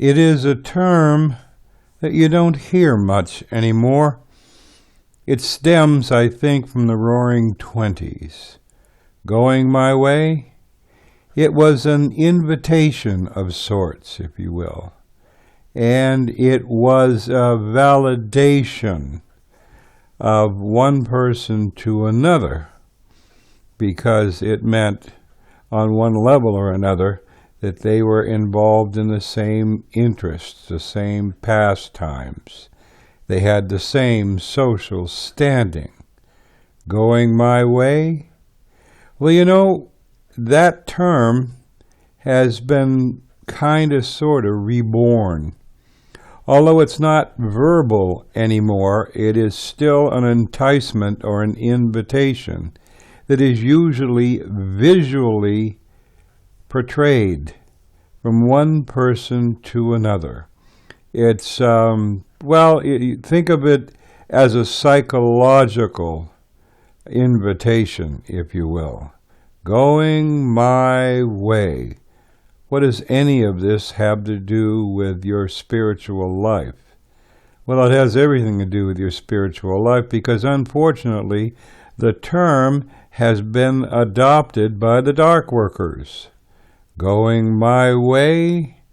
It is a term that you don't hear much anymore. It stems, I think, from the Roaring Twenties. Going my way? It was an invitation of sorts, if you will. And it was a validation of one person to another, because it meant, on one level or another, that they were involved in the same interests, the same pastimes. They had the same social standing. Going my way? Well, you know, that term has been kind of sort of reborn. Although it's not verbal anymore, it is still an enticement or an invitation that is usually visually portrayed from one person to another. It's, think of it as a psychological invitation, if you will. Going my way. What does any of this have to do with your spiritual life? Well, it has everything to do with your spiritual life, because unfortunately, the term has been adopted by the dark workers. Going my way?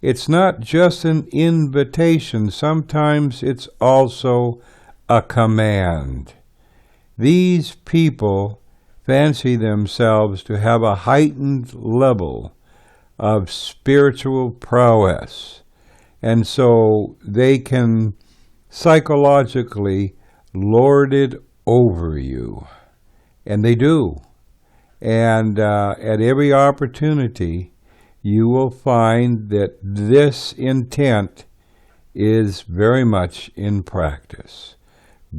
It's not just an invitation. Sometimes it's also a command. These people fancy themselves to have a heightened level of spiritual prowess. And so they can psychologically lord it over you. And they do. And at every opportunity, you will find that this intent is very much in practice.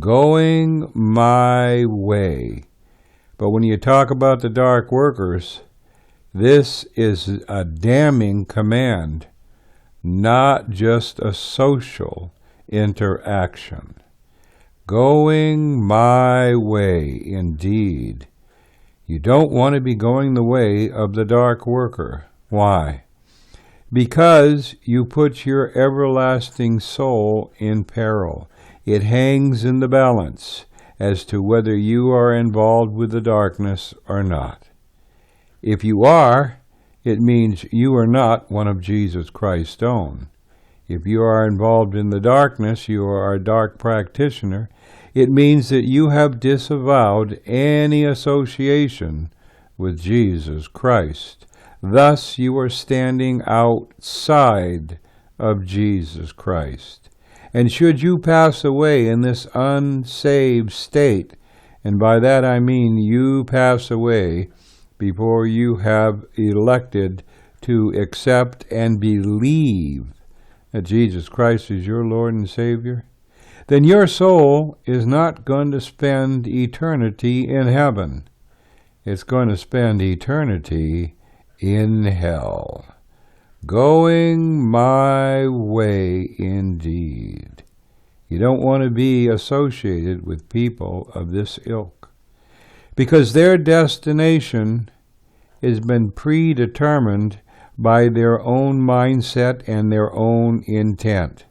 Going my way. But when you talk about the dark workers, this is a damning command, not just a social interaction. Going my way, indeed. You don't want to be going the way of the dark worker. Why? Because you put your everlasting soul in peril. It hangs in the balance as to whether you are involved with the darkness or not. If you are, it means you are not one of Jesus Christ's own. If you are involved in the darkness, you are a dark practitioner, it means that you have disavowed any association with Jesus Christ. Thus, you are standing outside of Jesus Christ. And should you pass away in this unsaved state, and by that I mean you pass away before you have elected to accept and believe that Jesus Christ is your Lord and Savior, then your soul is not going to spend eternity in heaven. It's going to spend eternity in hell. Going my way indeed. You don't want to be associated with people of this ilk, because their destination has been predetermined by their own mindset and their own intent.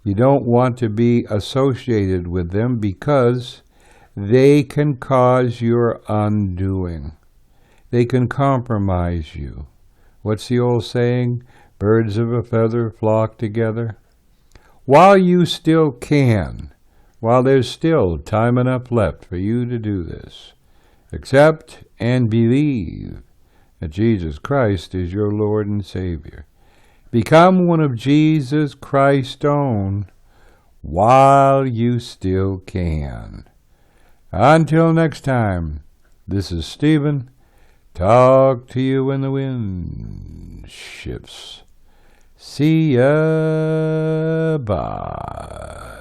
You don't want to be associated with them because they can cause your undoing. They can compromise you. What's the old saying? Birds of a feather flock together. While you still can, while there's still time enough left for you to do this, accept and believe that Jesus Christ is your Lord and Savior. Become one of Jesus Christ's own while you still can. Until next time, this is Stephen. Talk to you when the wind shifts. See ya. Bye.